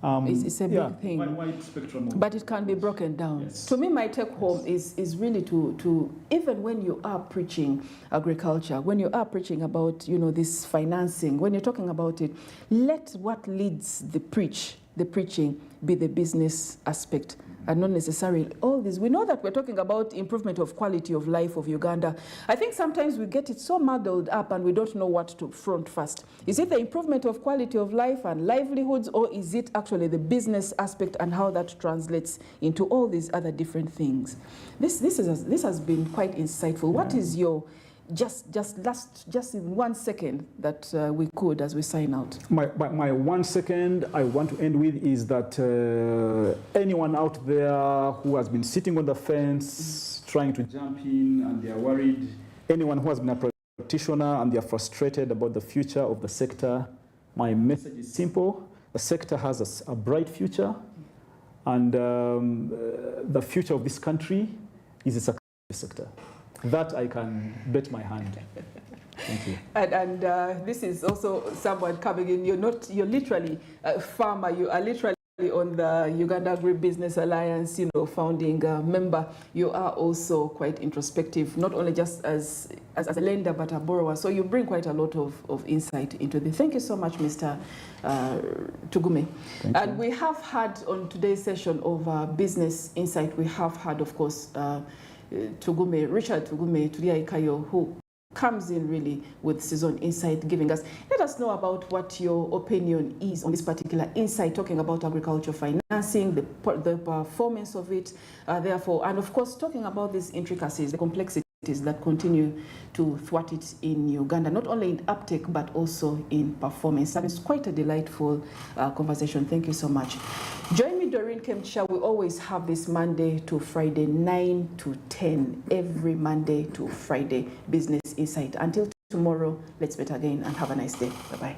it's a big thing. Wide spectrum. But it can be broken down. Yes. To me, my take home is really to even when you are preaching agriculture, when you are preaching about this financing, when you're talking about it, let what leads the preaching be the business aspect, and not necessarily all this. We know that we're talking about improvement of quality of life of Uganda. I think sometimes we get it so muddled up and we don't know what to front first. Is it the improvement of quality of life and livelihoods, or is it actually the business aspect and how that translates into all these other different things? This has been quite insightful. What is your just in 1 second that we could, as we sign out? My 1 second I want to end with is that anyone out there who has been sitting on the fence trying to jump in and they are worried, anyone who has been a practitioner and they are frustrated about the future of the sector, my message is simple. The sector has a bright future, and the future of this country is a successful sector. That I can bet my hand. Thank you. And this is also someone coming in. You're literally a farmer. You are literally on the Uganda Agribusiness Alliance, founding member. You are also quite introspective, not only just as a lender, but a borrower. So you bring quite a lot of insight into this. Thank you so much, Mr. Tugume. And we have had on today's session of Business Insight, we have had, of course, Richard Tugume Tuliaikayo, who comes in really with Season Insight, giving us, let us know about what your opinion is on this particular insight, talking about agriculture financing, the performance of it, therefore, and of course, talking about these intricacies, the complexities that continue to thwart it in Uganda, not only in uptake, but also in performance. That is quite a delightful conversation. Thank you so much. Join me, Doreen Kemcha. We always have this Monday to Friday, 9 to 10, every Monday to Friday, Business Insight. Until tomorrow, let's meet again and have a nice day. Bye-bye.